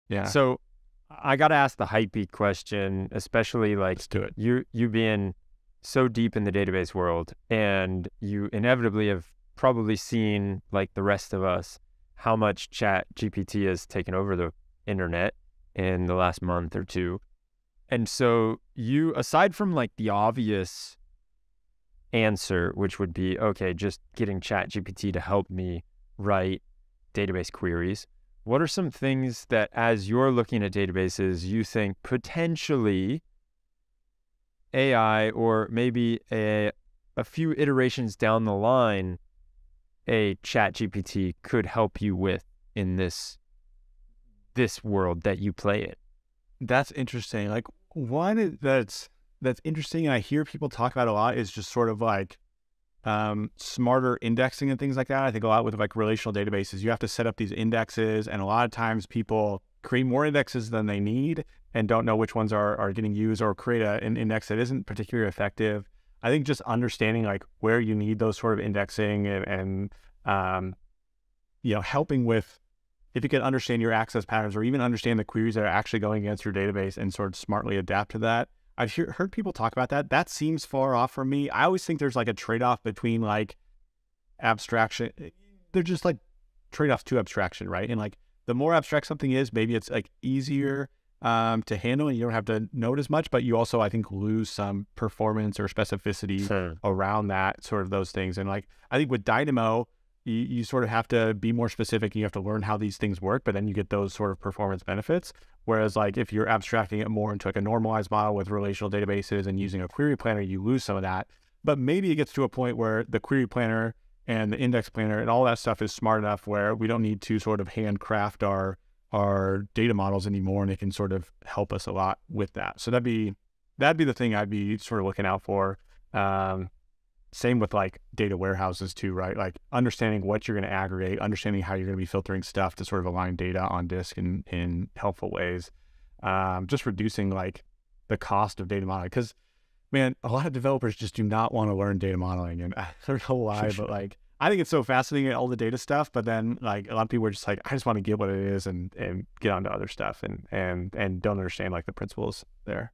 Yeah. So I got to ask the hypey question, especially like Let's do it. you being so deep in the database world, and you inevitably have probably seen, like the rest of us, how much Chat GPT has taken over the internet in the last month or two. And so you, aside from like the obvious answer, which would be, okay, just getting Chat GPT to help me write database queries, what are some things that, as you're looking at databases, you think potentially AI, or maybe a few iterations down the line, a Chat GPT could help you with in this world that you play in? That's interesting. Like one that's interesting, and I hear people talk about a lot, is just sort of like smarter indexing and things like that. I think a lot with like relational databases, you have to set up these indexes, and a lot of times people create more indexes than they need and don't know which ones are getting used, or create an index that isn't particularly effective. I think just understanding like where you need those sort of indexing and helping with, if you can understand your access patterns, or even understand the queries that are actually going against your database and sort of smartly adapt to that. I've heard people talk about that. That seems far off from me. I always think there's like a trade-off between like abstraction. They're just like trade-offs to abstraction, right? And like the more abstract something is, maybe it's like easier to handle, and you don't have to know it as much, but you also, I think, lose some performance or specificity around that, sort of those things. And like, I think with Dynamo, you sort of have to be more specific, and you have to learn how these things work, but then you get those sort of performance benefits. Whereas like if you're abstracting it more into like a normalized model with relational databases and using a query planner, you lose some of that. But maybe it gets to a point where the query planner and the index planner and all that stuff is smart enough where we don't need to sort of handcraft our data models anymore, and it can sort of help us a lot with that. So that'd be the thing I'd be sort of looking out for. Same with like data warehouses too, right? Like understanding what you're going to aggregate, understanding how you're going to be filtering stuff to sort of align data on disk in helpful ways. Just reducing like the cost of data modeling, because man, a lot of developers just do not want to learn data modeling, and I don't know why, but like I think it's so fascinating, all the data stuff, but then like a lot of people are just like, I just want to get what it is and get on to other stuff, and don't understand like the principles there.